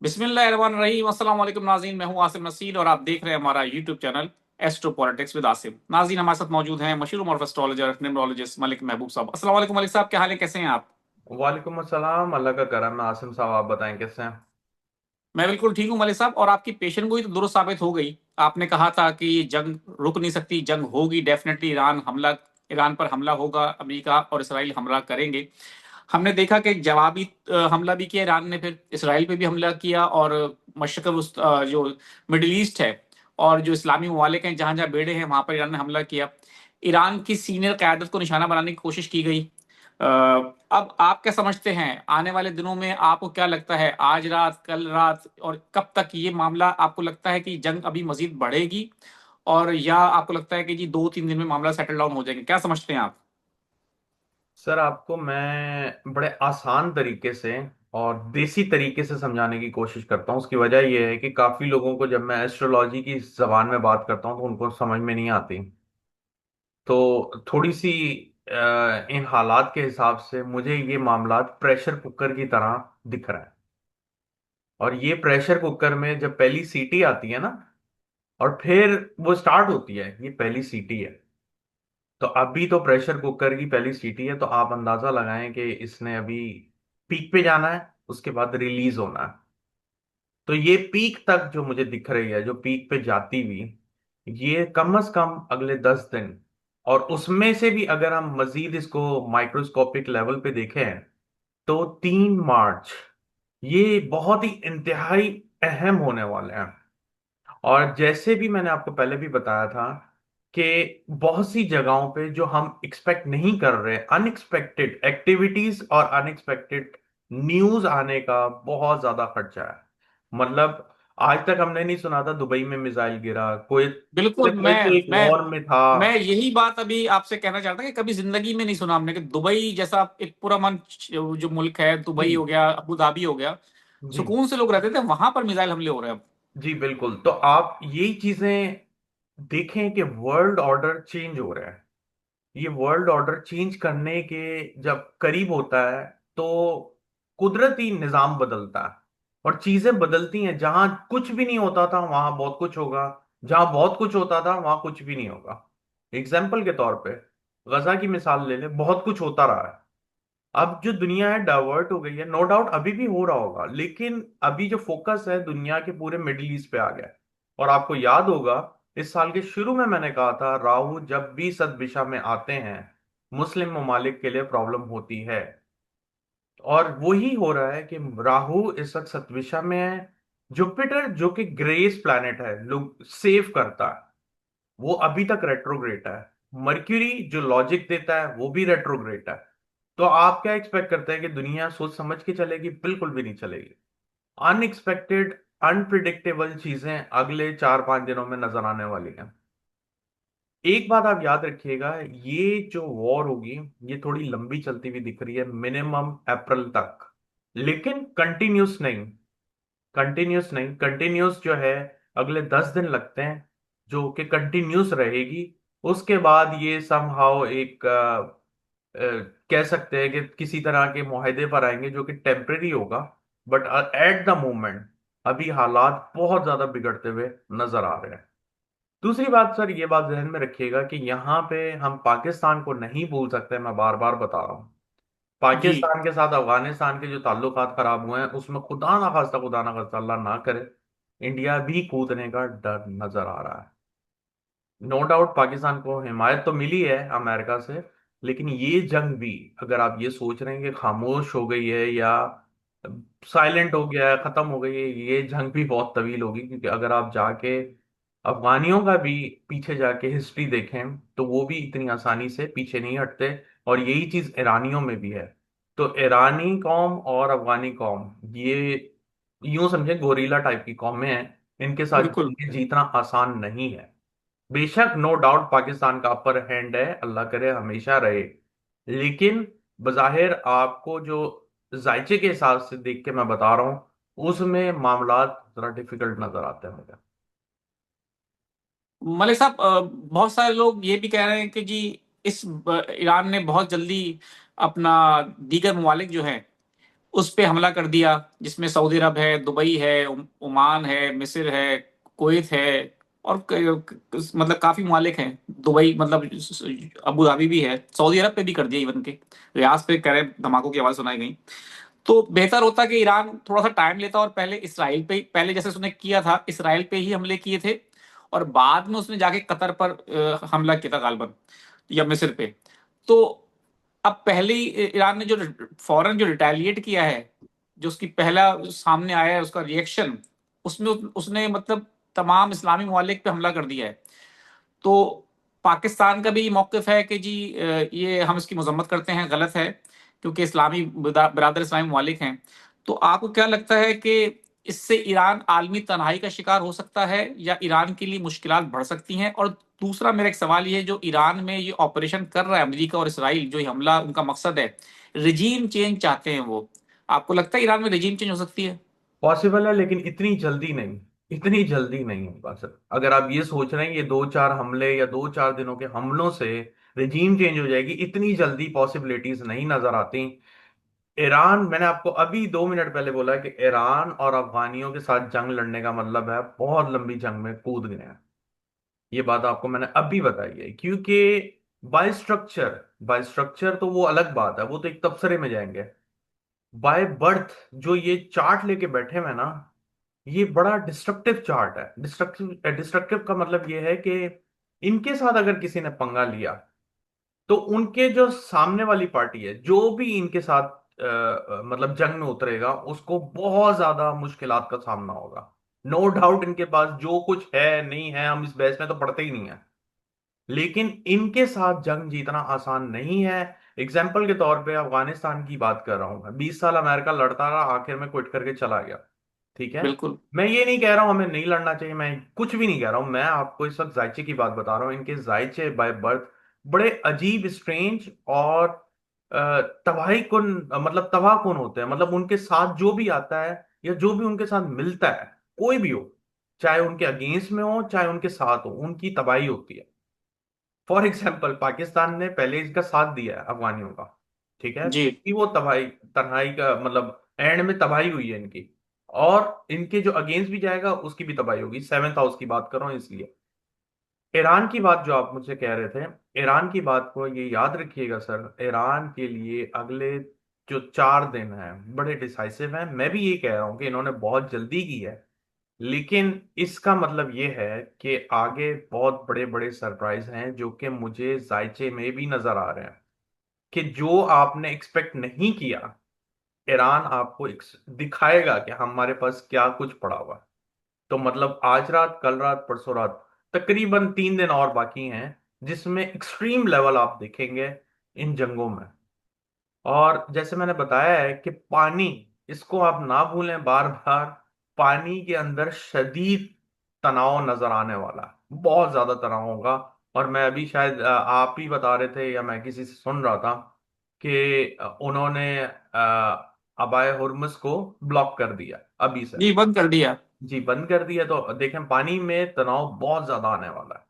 बिस्मिल्लाहिर्रहमानिर्रहीम। अस्सलाम वालेकुम नाज़रीन, मैं हूं आसिम नसीर और आप देख रहे हैं हमारा YouTube channel astro politics with Asim. नाज़रीन, हमारे साथ मौजूद हैं मशहूर मॉरफ एस्ट्रोलॉजर न्यूमरोलॉजिस्ट मलिक महबूब साहब। अस्सलाम वालेकुम मलिक साहब, क्या हाल है, कैसे हैं आप? वालेकुम अस्सलाम। अल्लाह का करम है। आसिम साहब, आप बताएं कैसे हैं? मैं बिल्कुल ठीक हूं मलिक साहब, और आपकी पेशन गोई तो दुरुस्त साबित हो गई। आपने कहा था कि ये जंग रुक नहीं सकती, जंग होगी डेफिनेटली। ईरान पर हमला होगा, अमेरिका और इसराइल हमला करेंगे। हमने देखा कि जवाबी हमला भी किया ईरान ने, फिर इसराइल पे भी हमला किया, और मशरक़ जो मिडिल ईस्ट है और जो इस्लामी ममालिक हैं, जहां जहां बेड़े हैं, वहां पर ईरान ने हमला किया। ईरान की सीनियर क्यादत को निशाना बनाने की कोशिश की गई। अब आप क्या समझते हैं, आने वाले दिनों में आपको क्या लगता है, आज रात, कल रात और कब तक ये मामला, आपको लगता है कि जंग अभी मजीद बढ़ेगी, और या आपको लगता है कि जी 2-3 दिन में मामला सेटल डाउन हो जाएगा? क्या समझते हैं आप? सर, आपको मैं बड़े आसान तरीके से और देसी तरीके से समझाने की कोशिश करता हूँ। उसकी वजह यह है कि काफी लोगों को जब मैं एस्ट्रोलॉजी की जबान में बात करता हूँ तो उनको समझ में नहीं आती। तो थोड़ी सी इन हालात के हिसाब से मुझे ये मामला प्रेशर कुकर की तरह दिख रहा है। और ये प्रेशर कुकर में जब पहली सीटी आती है ना, और फिर वो स्टार्ट होती है, ये पहली सीटी है। तो अभी तो प्रेशर कुकर की पहली सीटी है, तो आप अंदाजा लगाएं कि इसने अभी पीक पे जाना है, उसके बाद रिलीज होना है। तो ये पीक तक जो मुझे दिख रही है, जो पीक पे जाती हुई, ये कम से कम अगले 10 दिन। और उसमें से भी अगर हम मजीद इसको माइक्रोस्कोपिक लेवल पे देखें तो 3 मार्च ये बहुत ही इंतहाई अहम होने वाले हैं। और जैसे भी मैंने आपको पहले भी बताया था कि बहुत सी जगहों पे जो हम एक्सपेक्ट नहीं कर रहे, अनएक्सपेक्टेड एक्टिविटीज और अनएक्सपेक्टेड न्यूज आने का बहुत ज्यादा खर्चा है। मतलब आज तक हमने नहीं सुना था दुबई में मिसाइल गिरा, कोई बिल्कुल। कोई मैं तो एक मैं वॉर में था। मैं यही बात अभी आपसे कहना चाहता कि कभी जिंदगी में नहीं सुना हमने कि दुबई जैसा एक पूरा मन, जो मुल्क है, दुबई हो जी। गया, अबू धाबी हो गया, जी। सुकून से लोग रहते थे, वहां पर मिसाइल हमले हो रहे हैं अब। जी बिल्कुल। तो आप यही चीजें देखें कि वर्ल्ड ऑर्डर चेंज हो रहा है। ये वर्ल्ड ऑर्डर चेंज करने के जब करीब होता है तो कुदरती निजाम बदलता है और चीजें बदलती हैं। जहां कुछ भी नहीं होता था वहां बहुत कुछ होगा, जहां बहुत कुछ होता था वहां कुछ भी नहीं होगा। एग्जाम्पल के तौर पे गजा की मिसाल ले ले, बहुत कुछ होता रहा है। अब जो दुनिया है डाइवर्ट हो गई है, नो डाउट अभी भी हो रहा होगा, लेकिन अभी जो फोकस है दुनिया के पूरे मिडिल ईस्ट पे आ गया है। और आपको याद होगा, इस साल के शुरू में मैंने कहा था राहु जब भी सददिशा में आते हैं मुस्लिम ममालिक के लिए प्रॉब्लम होती है। और वही हो रहा है कि राहु इस वक्त सतविशा में है। जुपिटर जो कि ग्रेस प्लैनेट है, लोग सेव करता है, वो अभी तक रेट्रोग्रेट है। मर्क्यूरी जो लॉजिक देता है वो भी रेट्रोग्रेट है। तो आप क्या एक्सपेक्ट करते हैं कि दुनिया सोच समझ के चलेगी? बिल्कुल भी नहीं चलेगी। अनएक्सपेक्टेड, अनप्रिडिक्टेबल चीजें अगले 4-5 दिनों में नजर आने वाली हैं। एक बात आप याद रखिएगा, ये जो वॉर होगी ये थोड़ी लंबी चलती हुई दिख रही है, मिनिमम अप्रैल तक। लेकिन कंटिन्यूस नहीं, कंटिन्यूस नहीं, कंटिन्यूस जो है अगले 10 दिन लगते हैं जो कि कंटिन्यूस रहेगी। उसके बाद ये समहाउ एक कह सकते हैं कि किसी तरह के मुआहदे पर आएंगे जो कि टेम्परेरी होगा। बट एट द मोमेंट अभी हालात बहुत ज्यादा बिगड़ते हुए नजर आ रहे हैं। दूसरी बात सर, ये बात ध्यान में रखिएगा कि यहाँ पे हम पाकिस्तान को नहीं भूल सकते। मैं बार बार बता रहा हूँ, जी। पाकिस्तान के साथ अफगानिस्तान के जो ताल्लुकात खराब हुए हैं उसमें खुदा ना खास्ता अल्लाह ना करे इंडिया भी कूदने का डर नजर आ रहा है। नो डाउट पाकिस्तान को हिमायत तो मिली है अमेरिका से, लेकिन ये जंग भी, अगर आप ये सोच रहे हैं कि खामोश हो गई है या साइलेंट हो गया है, खत्म हो गई है, ये जंग भी बहुत तवील होगी। क्योंकि अगर आप जाके अफगानियों का भी पीछे जाके हिस्ट्री देखें तो वो भी इतनी आसानी से पीछे नहीं हटते। और यही चीज ईरानियों में भी है। तो ईरानी कौम और अफगानी कौम ये यूं समझे गोरीला टाइप की कौमें हैं, इनके साथ बिल्कुल। जीतना आसान नहीं है। बेशक नो डाउट पाकिस्तान का अपर हैंड है, अल्लाह करे हमेशा रहे। लेकिन बजाहिर आपको जो जायचे के हिसाब से देख के मैं बता रहा हूँ उसमें मामलात जरा डिफिकल्ट नजर आते हैं मुझे। मलिक साहब, बहुत सारे लोग ये भी कह रहे हैं कि जी ईरान ने बहुत जल्दी अपना दीगर ममालिक जो हैं उस पे हमला कर दिया, जिसमें सऊदी अरब है, दुबई है, ओमान है, मिस्र है, कुवैत है, और मतलब काफी ममालिक हैं। दुबई मतलब अबू धाबी भी है, सऊदी अरब पे भी कर दिया इवन के, रियाज पे कह रहे धमाकों की आवाज सुनाई गई। तो बेहतर होता कि ईरान थोड़ा सा टाइम लेता और पहले इसराइल पे, पहले जैसे उसने किया था इसराइल पे ही हमले किए थे, और बाद में उसने जाके कतर पर हमला किया था गालबन, या मिस्र पे। तो अब पहले ही ईरान ने जो फौरन जो रिटेलिएट किया है, जो उसकी पहला सामने आया है उसका रिएक्शन, उसमें उसने मतलब तमाम इस्लामी ममालिक पे हमला कर दिया है। तो पाकिस्तान का भी ये मौकफ है कि जी ये हम इसकी मजम्मत करते हैं, गलत है, क्योंकि इस्लामी बरादर इस्लामी ममालिक हैं। तो आपको क्या लगता है कि इससे ईरान आलमी तनाई का शिकार हो सकता है, या ईरान के लिए मुश्किलात बढ़ सकती हैं? और दूसरा मेरा एक सवाल ये है, जो ईरान में ये ऑपरेशन कर रहा है अमेरिका और इसराइल, जो ये हमला उनका मकसद है, रिजीम चेंज चाहते हैं वो, आपको लगता है ईरान में रिजीम चेंज हो सकती है? पॉसिबल है, लेकिन इतनी जल्दी नहीं। इतनी जल्दी नहीं होगा सर। अगर आप ये सोच रहे हैं ये 2-4 हमले या 2-4 दिनों के हमलों से रिजीम चेंज हो जाएगी, इतनी जल्दी पॉसिबिलिटीज नहीं नजर आती। ईरान, मैंने आपको अभी 2 मिनट पहले बोला कि ईरान और अफगानियों के साथ जंग लड़ने का मतलब है बहुत लंबी जंग में कूद गए हैं। ये बात आपको मैंने अभी बताई है, क्योंकि बाय स्ट्रक्चर तो वो अलग बात है, वो तो एक तबसरे में जाएंगे। बाय बर्थ जो ये चार्ट लेके बैठे हुए हैं ना, ये बड़ा डिस्ट्रक्टिव चार्ट है। डिस्ट्रक्टिव डिस्ट्रक्टिव का मतलब ये है कि इनके साथ अगर किसी ने पंगा लिया, तो उनके जो सामने वाली पार्टी है, जो भी इनके साथ मतलब जंग में उतरेगा, उसको बहुत ज्यादा मुश्किलात का सामना होगा। नो डाउट इनके पास जो कुछ है नहीं है, हम इस बहस में तो पढ़ते ही नहीं है, लेकिन इनके साथ जंग जीतना आसान नहीं है। एग्जाम्पल के तौर पे अफगानिस्तान की बात कर रहा हूं मैं। 20 साल अमेरिका लड़ता रहा, आखिर में क्विट करके चला गया। ठीक है। बिल्कुल। मैं ये नहीं कह रहा हूं हमें नहीं लड़ना चाहिए, मैं कुछ भी नहीं कह रहा हूं। मैं आपको इस वक्त जायचे की बात बता रहा हूं। इनके जायचे बाय बर्थ बड़े अजीब, स्ट्रेंज और तबाही कुन, मतलब तबाह कुन होते हैं। मतलब उनके साथ जो भी आता है या जो भी उनके साथ मिलता है, कोई भी हो, चाहे उनके अगेंस्ट में हो चाहे उनके साथ हो, उनकी तबाही होती है। फॉर एग्जाम्पल, पाकिस्तान ने पहले इसका साथ दिया है अफगानियों का। ठीक है, जी। कि वो तबाही, तन्हाई का मतलब एंड में तबाही हुई है इनकी। और इनके जो अगेंस्ट भी जाएगा उसकी भी तबाही होगी। सेवेंथ हाउस की बात कर रहा हूं इसलिए। ईरान की बात जो आप मुझसे कह रहे थे, ईरान की बात को ये याद रखिएगा सर। ईरान के लिए अगले जो 4 दिन हैं बड़े डिसाइसिव हैं। मैं भी ये कह रहा हूँ कि इन्होंने बहुत जल्दी की है, लेकिन इसका मतलब ये है कि आगे बहुत बड़े बड़े सरप्राइज हैं, जो कि मुझे जायचे में भी नजर आ रहे हैं। कि जो आपने एक्सपेक्ट नहीं किया, ईरान आपको दिखाएगा कि हमारे पास क्या कुछ पड़ा हुआ है। तो मतलब आज रात, कल रात, परसों रात, तकरीबन 3 दिन और बाकी हैं, जिसमें एक्सट्रीम लेवल आप देखेंगे इन जंगों में। और जैसे मैंने बताया है कि पानी, इसको आप ना भूलें बार बार, पानी के अंदर शदीद तनाव नजर आने वाला है, बहुत ज्यादा तनाव होगा। और मैं अभी शायद आप ही बता रहे थे या मैं किसी से सुन रहा था कि उन्होंने अबाय हुर्मुज को ब्लॉक कर दिया अभी से। जी, बंद कर दिया। जी, बंद कर दिया। तो देखें, पानी में तनाव बहुत ज्यादा आने वाला है।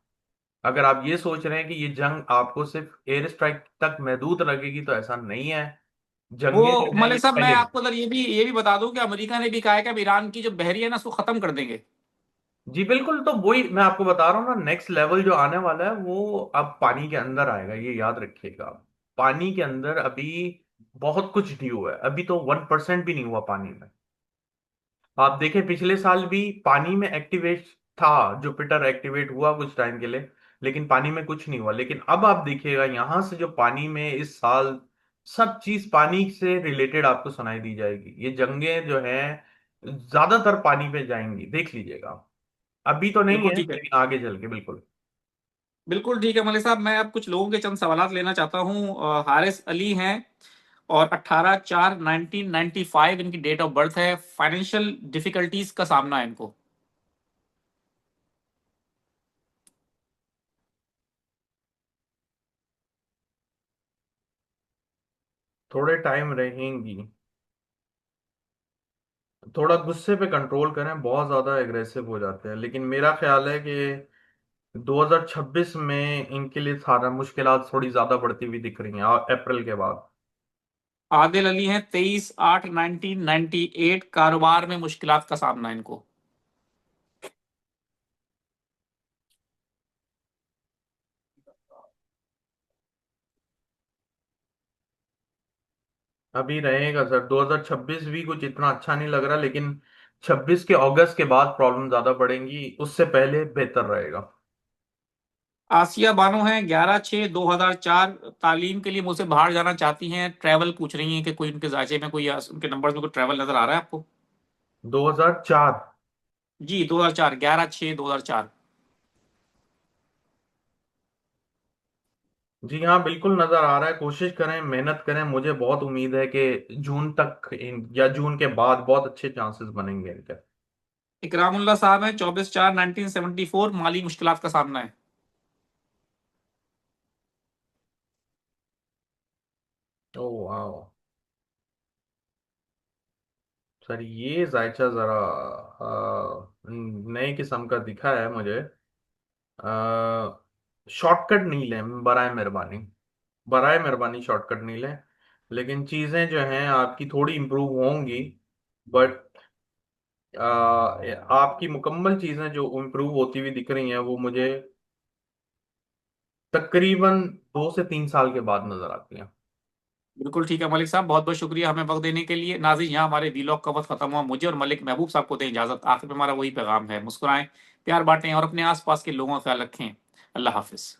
अगर आप ये सोच रहे हैं कि ये जंग आपको सिर्फ एयर स्ट्राइक तक महदूद लगेगी, तो ऐसा नहीं है। जंगें वो जो हैं ये मलिक साहब, मैं पहले भी। आपको अगर ये भी बता दूं कि अमेरिका ने भी कहा है कि अब ईरान की जो बहरी है ना, उसको खत्म कर देंगे। जी बिल्कुल, तो वही मैं आपको बता रहा हूँ ना, नेक्स्ट लेवल जो आने वाला है वो अब पानी के अंदर आएगा, ये याद रखिएगा। पानी के अंदर अभी बहुत कुछ ड्यू है, अभी तो 1% भी नहीं हुआ पानी में। आप देखें, पिछले साल भी पानी में एक्टिवेट था, जुपिटर एक्टिवेट हुआ कुछ टाइम के लिए, लेकिन पानी में कुछ नहीं हुआ। लेकिन अब आप देखिएगा यहां से जो पानी में इस साल सब चीज पानी से रिलेटेड आपको सुनाई दी जाएगी। ये जंगें जो हैं ज्यादातर पानी पे जाएंगी, देख लीजिएगा। अभी तो नहीं बिल्कुल है, ठीक है। लेकिन आगे चल के बिल्कुल। बिल्कुल ठीक है मलिक साहब, मैं अब कुछ लोगों के चंद सवालात लेना चाहता हूँ। हारिस अली हैं, और 18/4/1995 इनकी डेट ऑफ बर्थ है। फाइनेंशियल डिफिकल्टीज का सामना है इनको। थोड़े टाइम रहेंगी। थोड़ा गुस्से पे कंट्रोल करें, बहुत ज्यादा एग्रेसिव हो जाते हैं। लेकिन मेरा ख्याल है कि 2026 में इनके लिए सारा मुश्किलात थोड़ी ज्यादा बढ़ती हुई दिख रही हैं, और अप्रैल के बाद। आदिल अली हैं 23/8/1998। कारोबार में मुश्किलात का सामना इनको। अभी रहेगा सर, 2026 भी कुछ इतना अच्छा नहीं लग रहा, लेकिन 26 के अगस्त के बाद प्रॉब्लम ज्यादा बढ़ेंगी, उससे पहले बेहतर रहेगा। आसिया बानो हैं 11/6/2004। तालीम के लिए मुझसे बाहर जाना चाहती हैं, ट्रैवल पूछ रही हैं कि कोई उनके जायचे में कोई उनके नंबर्स में कोई ट्रैवल नजर आ रहा है आपको? 2004। जी 2004, 11/6/2004। जी हाँ, बिल्कुल नजर आ रहा है। कोशिश करें, मेहनत करें, मुझे बहुत उम्मीद है कि जून तक या जून के बाद बहुत अच्छे चांसेस बनेंगे इनके। इकरामुल्ला साहब हैं 24/4/1974। माली मुश्किलात का सामना है। ओह वाह सर, ये जायचा जरा नए किस्म का दिखा है मुझे। शॉर्टकट नहीं लें बराए मेहरबानी, बराए मेहरबानी शॉर्टकट नहीं लें। लेकिन चीज़ें जो हैं आपकी थोड़ी इम्प्रूव होंगी, बट आपकी मुकम्मल चीज़ें जो इम्प्रूव होती हुई दिख रही हैं वो मुझे तकरीबन 2 से 3 साल के बाद नजर आती हैं। बिल्कुल ठीक है मलिक साहब, बहुत बहुत शुक्रिया हमें वक्त देने के लिए। नाज़रीन, यहाँ हमारे वीलॉग का वक्त खत्म हुआ। मुझे और मलिक महबूब साहब को दें इजाजत। आखिर में हमारा वही पैगाम है, मुस्कुराएं, प्यार बांटें और अपने आसपास के लोगों का ख्याल रखें। अल्लाह हाफिज।